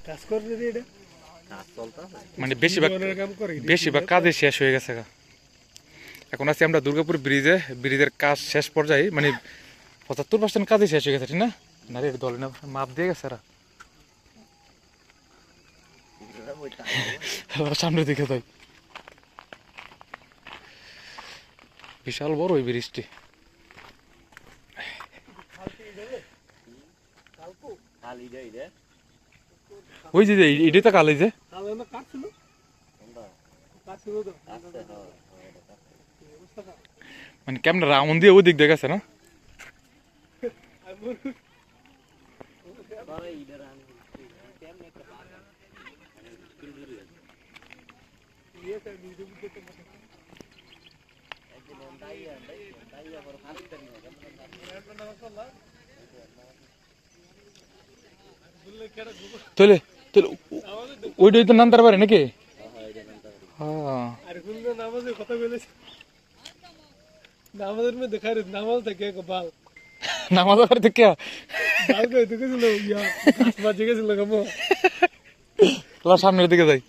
কাজ করে রে এটা কাজ চলতেছে মানে বেশিরভাগ কাজে শেষ হয়ে গেছে গা। এখন আছি আমরা দুর্গাপুর ব্রিজের কাজ শেষ পর্যায়ে, মানে 75% কাজই শেষ হয়ে গেছে, ঠিক না? না রে দলে না মাপ দিয়ে গেছে এরা। সামনের দিকে যাই, বিশাল বড় ওই ব্রিজটি। ওই যে এটাই তো কাল, এই যে মানে কেমন রাউন্ড দিয়ে ওই দিক দেখেছে না? তোলে তোলে ওইটাই তো নামতে পারে নাকি? হ্যাঁ নামাজের মধ্যে খাই নামাজ থাকে বাল নামাজ আর দেখে বাল কই তো গেছিল ইয়া বাজে গেছিল কামো। সামনের দিকে যাই।